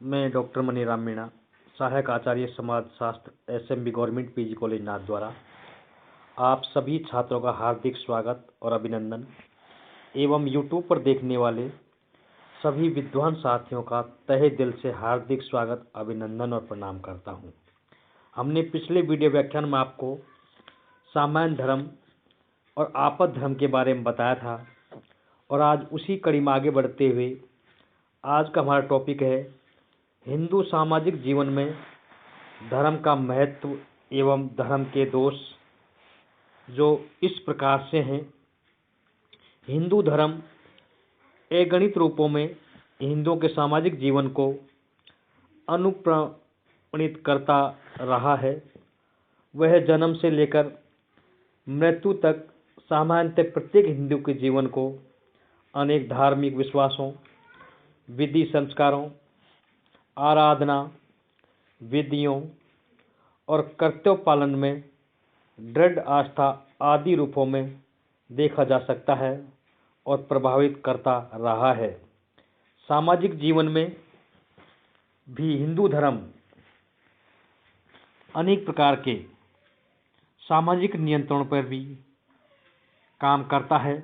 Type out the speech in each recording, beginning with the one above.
मैं डॉक्टर मनीराम मीणा, सहायक आचार्य समाज शास्त्र एसएमबी गवर्नमेंट पीजी कॉलेज नाथ द्वारा आप सभी छात्रों का हार्दिक स्वागत और अभिनंदन एवं यूट्यूब पर देखने वाले सभी विद्वान साथियों का तहे दिल से हार्दिक स्वागत, अभिनंदन और प्रणाम करता हूं। हमने पिछले वीडियो व्याख्यान में आपको सामान्य धर्म और आपद धर्म के बारे में बताया था और आज उसी कड़ी में आगे बढ़ते हुए आज का हमारा टॉपिक है हिंदू सामाजिक जीवन में धर्म का महत्व एवं धर्म के दोष, जो इस प्रकार से हैं। हिंदू धर्म अगणित रूपों में हिंदुओं के सामाजिक जीवन को अनुप्राणित करता रहा है। वह जन्म से लेकर मृत्यु तक सामान्यतः प्रत्येक हिंदू के जीवन को अनेक धार्मिक विश्वासों, विधि संस्कारों, आराधना विधियों और कर्तव्य पालन में दृढ़ आस्था आदि रूपों में देखा जा सकता है और प्रभावित करता रहा है। सामाजिक जीवन में भी हिंदू धर्म अनेक प्रकार के सामाजिक नियंत्रण पर भी काम करता है,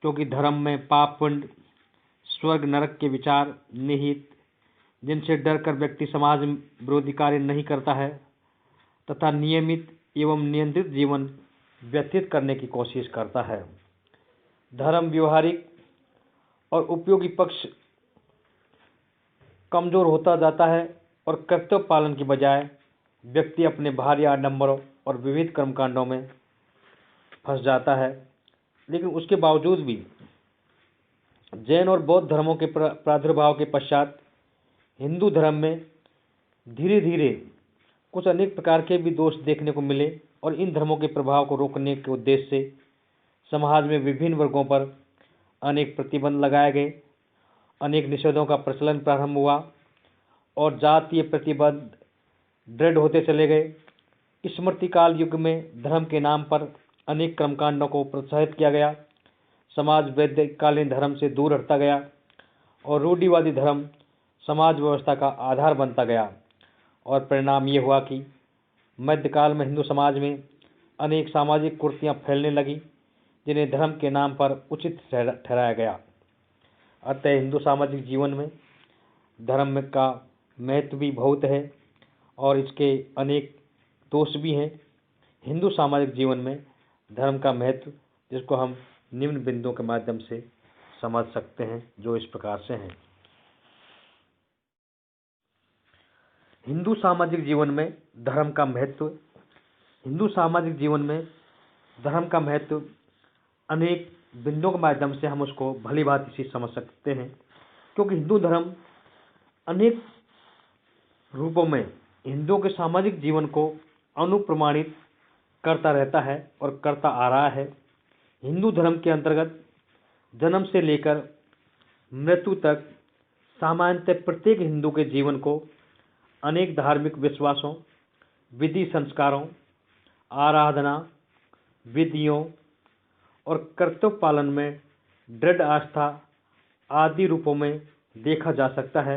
क्योंकि धर्म में पाप पुण्य, स्वर्ग नरक के विचार निहित, जिनसे डरकर व्यक्ति समाज विरोधी कार्य नहीं करता है तथा नियमित एवं नियंत्रित जीवन व्यतीत करने की कोशिश करता है। धर्म व्यवहारिक और उपयोगी पक्ष कमजोर होता जाता है और कर्तव्य पालन की बजाय व्यक्ति अपने भारी आडंबरों और विविध कर्मकांडों में फंस जाता है। लेकिन उसके बावजूद भी जैन और बौद्ध धर्मों के प्रादुर्भाव के पश्चात हिंदू धर्म में धीरे धीरे कुछ अनेक प्रकार के भी दोष देखने को मिले और इन धर्मों के प्रभाव को रोकने के उद्देश्य से समाज में विभिन्न वर्गों पर अनेक प्रतिबंध लगाए गए, अनेक निषेधों का प्रचलन प्रारंभ हुआ और जातीय प्रतिबंध दृढ़ होते चले गए। स्मृतिकाल युग में धर्म के नाम पर अनेक कर्मकांडों को प्रोत्साहित किया गया। समाज वैदिककालीन धर्म से दूर हटता गया और रूढ़िवादी धर्म समाज व्यवस्था का आधार बनता गया और परिणाम ये हुआ कि मध्यकाल में हिंदू समाज में अनेक सामाजिक कुरीतियां फैलने लगी, जिन्हें धर्म के नाम पर उचित ठहराया गया। अतः हिंदू सामाजिक जीवन में धर्म का महत्व भी बहुत है और इसके अनेक दोष भी हैं। हिंदू सामाजिक जीवन में धर्म का महत्व, जिसको हम निम्न बिंदुओं के माध्यम से समझ सकते हैं, जो इस प्रकार से हैं। हिंदू सामाजिक जीवन में धर्म का महत्व। हिंदू सामाजिक जीवन में धर्म का महत्व अनेक बिंदुओं के माध्यम से हम उसको भली भांति से समझ सकते हैं, क्योंकि हिंदू धर्म अनेक रूपों में हिंदुओं के सामाजिक जीवन को अनुप्रमाणित करता रहता है और करता आ रहा है। हिंदू धर्म के अंतर्गत जन्म से लेकर मृत्यु तक सामान्यतः प्रत्येक हिंदू के जीवन को अनेक धार्मिक विश्वासों, विधि संस्कारों, आराधना विधियों और कर्तव्य पालन में दृढ़ आस्था आदि रूपों में देखा जा सकता है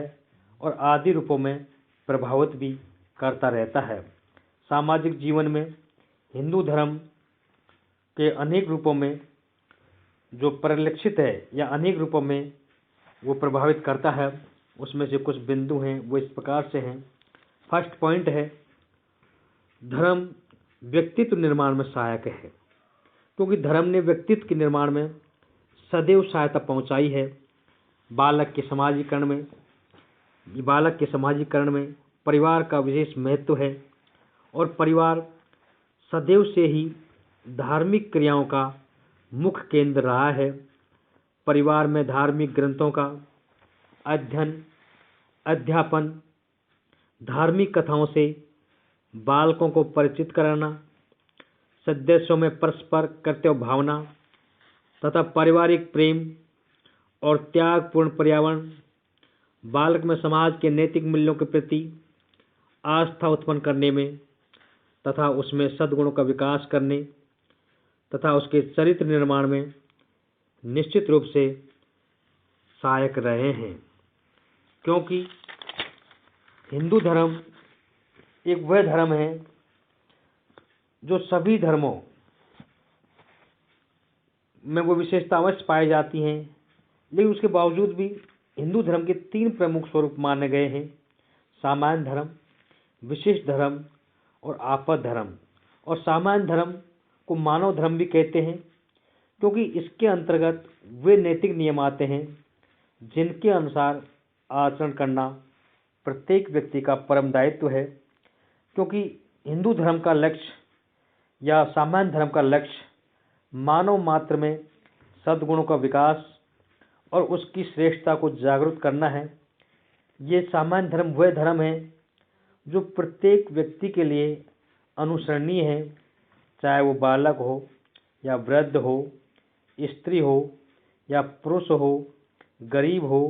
और आदि रूपों में प्रभावित भी करता रहता है। सामाजिक जीवन में हिंदू धर्म के अनेक रूपों में जो परिलक्षित है या अनेक रूपों में वो प्रभावित करता है, उसमें से कुछ बिंदु हैं, वो इस प्रकार से हैं। फर्स्ट पॉइंट है, धर्म व्यक्तित्व निर्माण में सहायक है, क्योंकि धर्म ने व्यक्तित्व के निर्माण में सदैव सहायता पहुंचाई है। बालक के समाजीकरण में परिवार का विशेष महत्व है और परिवार सदैव से ही धार्मिक क्रियाओं का मुख्य केंद्र रहा है। परिवार में धार्मिक ग्रंथों का अध्ययन, अध्यापन, धार्मिक कथाओं से बालकों को परिचित कराना, सदस्यों में परस्पर कर्तव्य भावना तथा पारिवारिक प्रेम और त्यागपूर्ण पर्यावरण बालक में समाज के नैतिक मूल्यों के प्रति आस्था उत्पन्न करने में तथा उसमें सद्गुणों का विकास करने तथा उसके चरित्र निर्माण में निश्चित रूप से सहायक रहे हैं, क्योंकि हिंदू धर्म एक वह धर्म है जो सभी धर्मों में वो विशेषता अवश्य पाई जाती हैं, लेकिन उसके बावजूद भी हिंदू धर्म के 3 प्रमुख स्वरूप माने गए हैं: सामान्य धर्म, विशेष धर्म और आपद धर्म। और सामान्य धर्म को मानव धर्म भी कहते हैं, क्योंकि इसके अंतर्गत वे नैतिक नियम आते हैं जिनके अनुसार आचरण करना प्रत्येक व्यक्ति का परम दायित्व है। क्योंकि हिंदू धर्म का लक्ष्य या सामान्य धर्म का लक्ष्य मानव मात्र में सद्गुणों का विकास और उसकी श्रेष्ठता को जागरूक करना है। ये सामान्य धर्म वह धर्म है जो प्रत्येक व्यक्ति के लिए अनुसरणीय है, चाहे वो बालक हो या वृद्ध हो, स्त्री हो या पुरुष हो, गरीब हो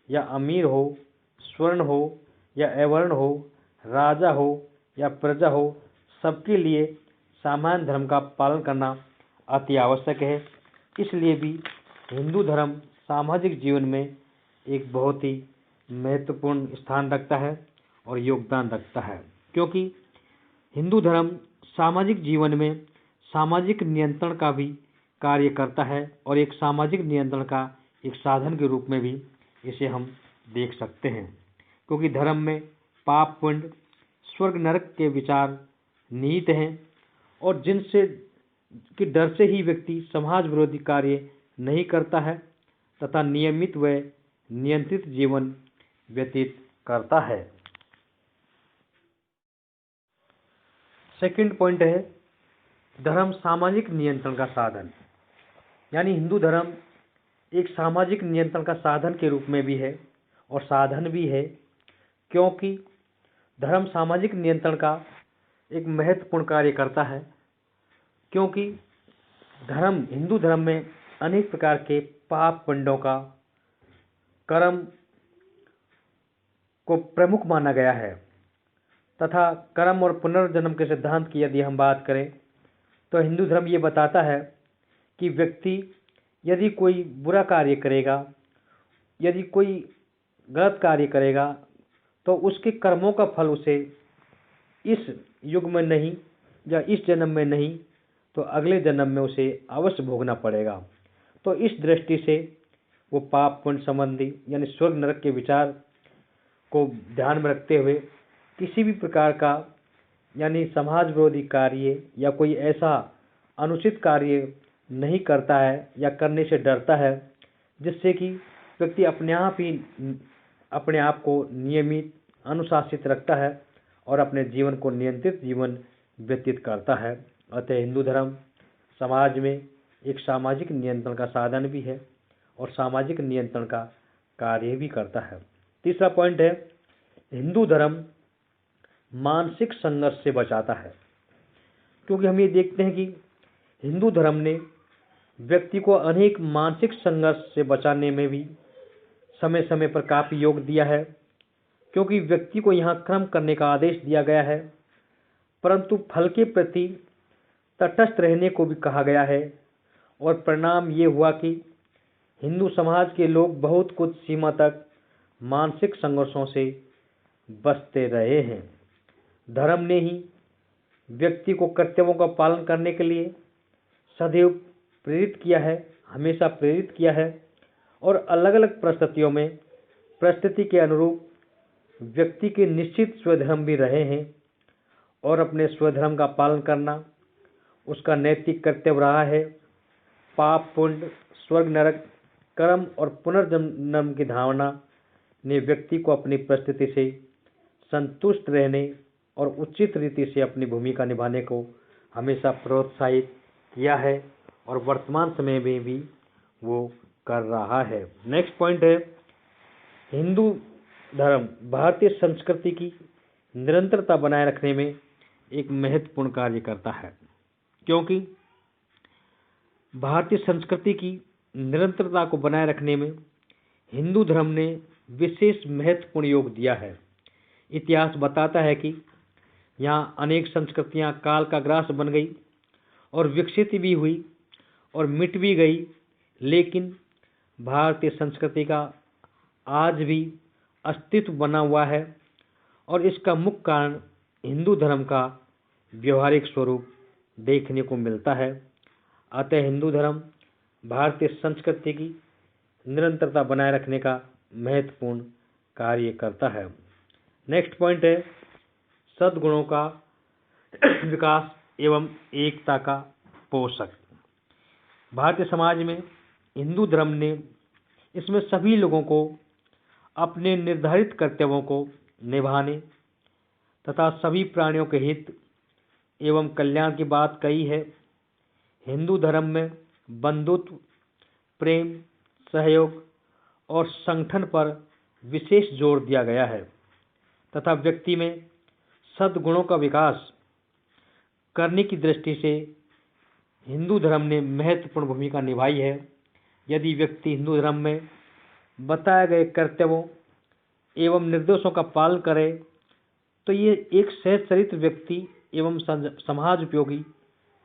या अमीर हो, स्वर्ण हो या अवर्ण हो, राजा हो या प्रजा हो, सबके लिए सामान्य धर्म का पालन करना अति आवश्यक है। इसलिए भी हिंदू धर्म सामाजिक जीवन में एक बहुत ही महत्वपूर्ण स्थान रखता है और योगदान रखता है, क्योंकि हिंदू धर्म सामाजिक जीवन में सामाजिक नियंत्रण का भी कार्य करता है और एक सामाजिक नियंत्रण का एक साधन के रूप में भी इसे हम देख सकते हैं। क्योंकि धर्म में पाप पुण्य, स्वर्ग नरक के विचार निहित हैं और जिनसे कि डर से ही व्यक्ति समाज विरोधी कार्य नहीं करता है तथा नियमित व नियंत्रित जीवन व्यतीत करता है। सेकंड पॉइंट है धर्म सामाजिक नियंत्रण का साधन। यानी हिंदू धर्म एक सामाजिक नियंत्रण का साधन के रूप में भी है और साधन भी है, क्योंकि धर्म सामाजिक नियंत्रण का एक महत्वपूर्ण कार्य करता है। क्योंकि हिंदू धर्म में अनेक प्रकार के पाप पुण्यों का कर्म को प्रमुख माना गया है तथा कर्म और पुनर्जन्म के सिद्धांत की यदि हम बात करें तो हिंदू धर्म ये बताता है कि व्यक्ति यदि कोई बुरा कार्य करेगा, यदि कोई गलत कार्य करेगा, तो उसके कर्मों का फल उसे इस युग में नहीं या इस जन्म में नहीं तो अगले जन्म में उसे अवश्य भोगना पड़ेगा। तो इस दृष्टि से वो पाप पुण्य संबंधी यानी स्वर्ग नरक के विचार को ध्यान में रखते हुए किसी भी प्रकार का यानी समाज विरोधी कार्य या कोई ऐसा अनुचित कार्य नहीं करता है या करने से डरता है जिससे कि व्यक्ति अपने आप को नियमित अनुशासित रखता है और अपने जीवन को नियंत्रित जीवन व्यतीत करता है। अतः हिंदू धर्म समाज में एक सामाजिक नियंत्रण का साधन भी है और सामाजिक नियंत्रण का कार्य भी करता है। तीसरा पॉइंट है हिंदू धर्म मानसिक संघर्ष से बचाता है। क्योंकि हम ये देखते हैं कि हिंदू धर्म ने व्यक्ति को अनेक मानसिक संघर्ष से बचाने में भी समय समय पर काफ़ी योग दिया है। क्योंकि व्यक्ति को यहाँ कर्म करने का आदेश दिया गया है, परंतु फल के प्रति तटस्थ रहने को भी कहा गया है। और परिणाम ये हुआ कि हिंदू समाज के लोग बहुत कुछ सीमा तक मानसिक संघर्षों से बचते रहे हैं। धर्म ने ही व्यक्ति को कर्तव्यों का पालन करने के लिए सदैव प्रेरित किया है, हमेशा प्रेरित किया है और अलग अलग परिस्थितियों में परिस्थिति के अनुरूप व्यक्ति के निश्चित स्वधर्म भी रहे हैं और अपने स्वधर्म का पालन करना उसका नैतिक कर्तव्य रहा है। पाप पुण्य, स्वर्ग नरक, कर्म और पुनर्जन्म की धारणा ने व्यक्ति को अपनी परिस्थिति से संतुष्ट रहने और उचित रीति से अपनी भूमिका निभाने को हमेशा प्रोत्साहित किया है और वर्तमान समय में भी वो कर रहा है। नेक्स्ट पॉइंट है हिंदू धर्म भारतीय संस्कृति की निरंतरता बनाए रखने में एक महत्वपूर्ण कार्य करता है। क्योंकि भारतीय संस्कृति की निरंतरता को बनाए रखने में हिंदू धर्म ने विशेष महत्वपूर्ण योग दिया है। इतिहास बताता है कि यहाँ अनेक संस्कृतियाँ काल का ग्रास बन गई और विकसित भी हुई और मिट भी गई, लेकिन भारतीय संस्कृति का आज भी अस्तित्व बना हुआ है और इसका मुख्य कारण हिंदू धर्म का व्यवहारिक स्वरूप देखने को मिलता है। अतः हिंदू धर्म भारतीय संस्कृति की निरंतरता बनाए रखने का महत्वपूर्ण कार्य करता है। नेक्स्ट पॉइंट है सद्गुणों का विकास एवं एकता का पोषक। भारतीय समाज में हिंदू धर्म ने इसमें सभी लोगों को अपने निर्धारित कर्तव्यों को निभाने तथा सभी प्राणियों के हित एवं कल्याण की बात कही है। हिंदू धर्म में बंधुत्व, प्रेम, सहयोग और संगठन पर विशेष जोर दिया गया है तथा व्यक्ति में सद्गुणों का विकास करने की दृष्टि से हिंदू धर्म ने महत्वपूर्ण भूमिका निभाई है। यदि व्यक्ति हिंदू धर्म में बताए गए कर्तव्यों एवं निर्देशों का पालन करे तो ये एक सहज चरित्र व्यक्ति एवं समाज उपयोगी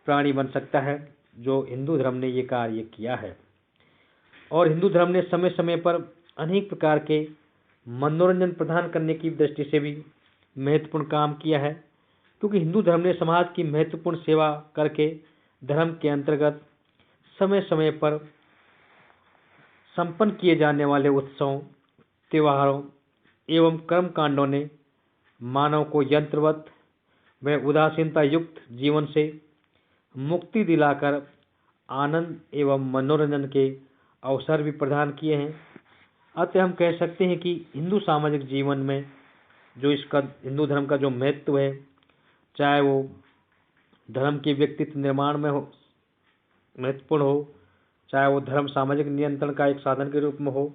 प्राणी बन सकता है, जो हिंदू धर्म ने ये कार्य किया है। और हिंदू धर्म ने समय समय पर अनेक प्रकार के मनोरंजन प्रदान करने की दृष्टि से भी महत्वपूर्ण काम किया है, क्योंकि हिंदू धर्म ने समाज की महत्वपूर्ण सेवा करके धर्म के अंतर्गत समय समय पर संपन्न किए जाने वाले उत्सवों, त्योहारों एवं कर्मकांडों ने मानव को यंत्रवत व उदासीनता युक्त जीवन से मुक्ति दिलाकर आनंद एवं मनोरंजन के अवसर भी प्रदान किए हैं। अतः हम कह सकते हैं कि हिंदू सामाजिक जीवन में जो इसका हिंदू धर्म का जो महत्व है, चाहे वो धर्म के व्यक्तित्व निर्माण में हो महत्वपूर्ण हो, चाहे वो धर्म सामाजिक नियंत्रण का एक साधन के रूप में हो,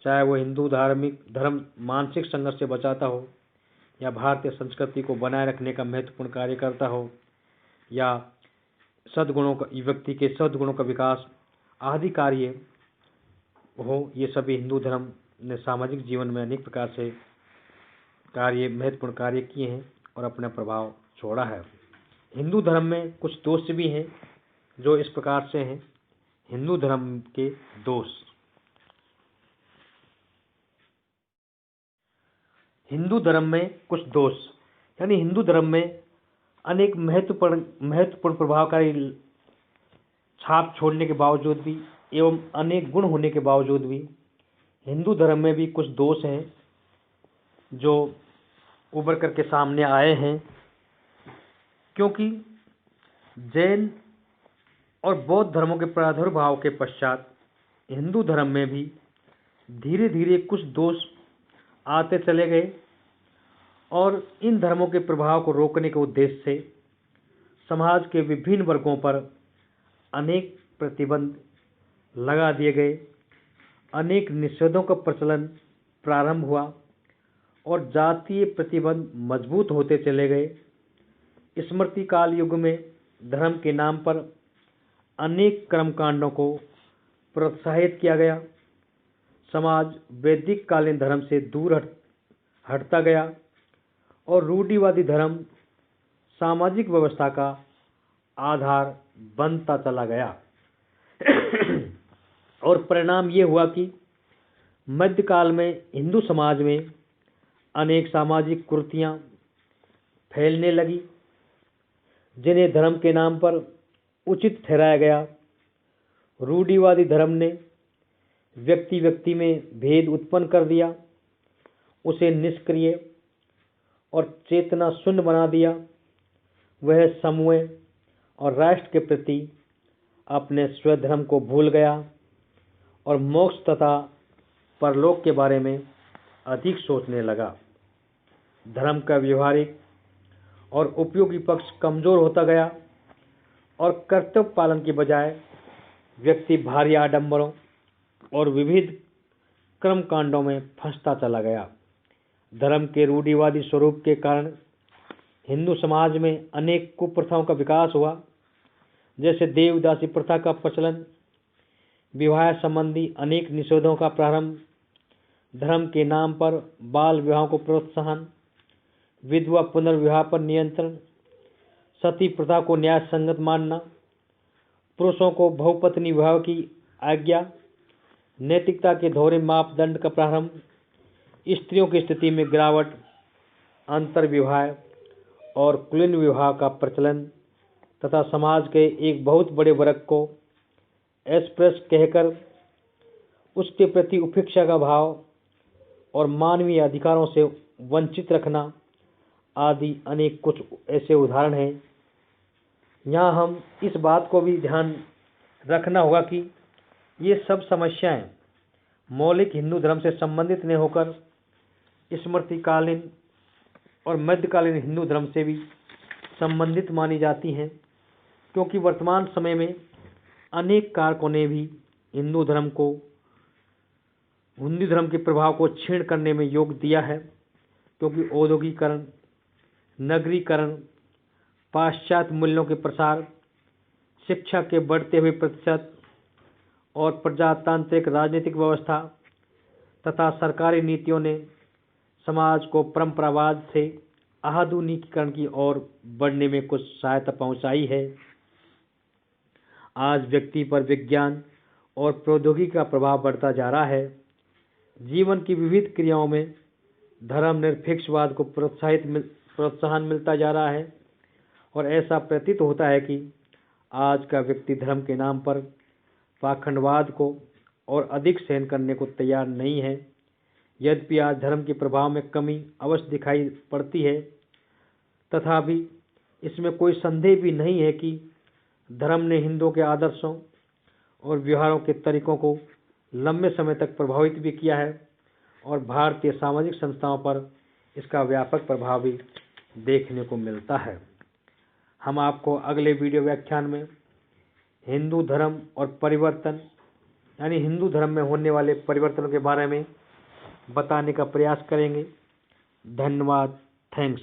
चाहे वो हिंदू धर्म मानसिक संघर्ष से बचाता हो, या भारतीय संस्कृति को बनाए रखने का महत्वपूर्ण कार्य करता हो, या सद्गुणों का व्यक्ति के सद्गुणों का विकास आदि कार्य हो, ये सभी हिंदू धर्म ने सामाजिक जीवन में अनेक प्रकार से महत्वपूर्ण कार्य किए हैं और अपना प्रभाव छोड़ा है। हिंदू धर्म में कुछ दोष भी हैं जो इस प्रकार से हैं। हिंदू धर्म के दोष। हिंदू धर्म में कुछ दोष यानी हिंदू धर्म में अनेक महत्वपूर्ण प्रभावकारी छाप छोड़ने के बावजूद भी एवं अनेक गुण होने के बावजूद भी हिंदू धर्म में भी कुछ दोष हैं जो उभर करके सामने आए हैं, क्योंकि जैन और बौद्ध धर्मों के प्रादुर्भाव के पश्चात हिंदू धर्म में भी धीरे धीरे कुछ दोष आते चले गए और इन धर्मों के प्रभाव को रोकने के उद्देश्य से समाज के विभिन्न वर्गों पर अनेक प्रतिबंध लगा दिए गए, अनेक निषेधों का प्रचलन प्रारंभ हुआ और जातीय प्रतिबंध मजबूत होते चले गए। स्मृति काल युग में धर्म के नाम पर अनेक कर्मकांडों को प्रोत्साहित किया गया। समाज वैदिक कालीन धर्म से दूर हटता गया और रूढ़िवादी धर्म सामाजिक व्यवस्था का आधार बनता चला गया। और परिणाम ये हुआ कि मध्यकाल में हिंदू समाज में अनेक सामाजिक कुरीतियां फैलने लगी, जिन्हें धर्म के नाम पर उचित ठहराया गया। रूढ़िवादी धर्म ने व्यक्ति व्यक्ति में भेद उत्पन्न कर दिया, उसे निष्क्रिय और चेतना शून्य बना दिया। वह समूह और राष्ट्र के प्रति अपने स्वधर्म को भूल गया और मोक्ष तथा परलोक के बारे में अधिक सोचने लगा। धर्म का व्यवहारिक और उपयोगी पक्ष कमजोर होता गया और कर्तव्य पालन के बजाय व्यक्ति भारी आडंबरों और विविध कर्मकांडों में फंसता चला गया। धर्म के रूढ़िवादी स्वरूप के कारण हिंदू समाज में अनेक कुप्रथाओं का विकास हुआ, जैसे देवदासी प्रथा का प्रचलन, विवाह संबंधी अनेक निषेधों का प्रारंभ, धर्म के नाम पर बाल विवाह को प्रोत्साहन, विधवा पुनर्विवाह पर नियंत्रण, सती प्रथा को न्याय संगत मानना, पुरुषों को बहुपत्नी विवाह की आज्ञा, नैतिकता के दोहरे मापदंड का प्रारंभ, स्त्रियों की स्थिति में गिरावट, अंतर विवाह और कुलीन विवाह का प्रचलन तथा समाज के एक बहुत बड़े वर्ग को अस्पृश्य कहकर उसके प्रति उपेक्षा का भाव और मानवीय अधिकारों से वंचित रखना आदि अनेक कुछ ऐसे उदाहरण हैं। यहाँ हम इस बात को भी ध्यान रखना होगा कि ये सब समस्याएं मौलिक हिंदू धर्म से संबंधित नहीं होकर स्मृतिकालीन और मध्यकालीन हिंदू धर्म से भी संबंधित मानी जाती हैं, क्योंकि वर्तमान समय में अनेक कारकों ने भी हिंदू धर्म के प्रभाव को क्षीण करने में योग दिया है। क्योंकि औद्योगिकरण, नगरीकरण, पाश्चात्य मूल्यों के प्रसार, शिक्षा के बढ़ते हुए प्रतिशत और प्रजातांत्रिक राजनीतिक व्यवस्था तथा सरकारी नीतियों ने समाज को परंपरावाद से आधुनिकीकरण की ओर बढ़ने में कुछ सहायता पहुंचाई है। आज व्यक्ति पर विज्ञान और प्रौद्योगिकी का प्रभाव बढ़ता जा रहा है। जीवन की विविध क्रियाओं में धर्मनिरपेक्षवाद को प्रोत्साहन मिलता जा रहा है और ऐसा प्रतीत होता है कि आज का व्यक्ति धर्म के नाम पर पाखंडवाद को और अधिक सहन करने को तैयार नहीं है। यद्यपि आज धर्म के प्रभाव में कमी अवश्य दिखाई पड़ती है, तथापि इसमें कोई संदेह भी नहीं है कि धर्म ने हिंदुओं के आदर्शों और व्यवहारों के तरीकों को लंबे समय तक प्रभावित भी किया है और भारतीय सामाजिक संस्थाओं पर इसका व्यापक प्रभाव भी देखने को मिलता है। हम आपको अगले वीडियो व्याख्यान में हिंदू धर्म और परिवर्तन यानी हिंदू धर्म में होने वाले परिवर्तनों के बारे में बताने का प्रयास करेंगे। धन्यवाद। थैंक्स।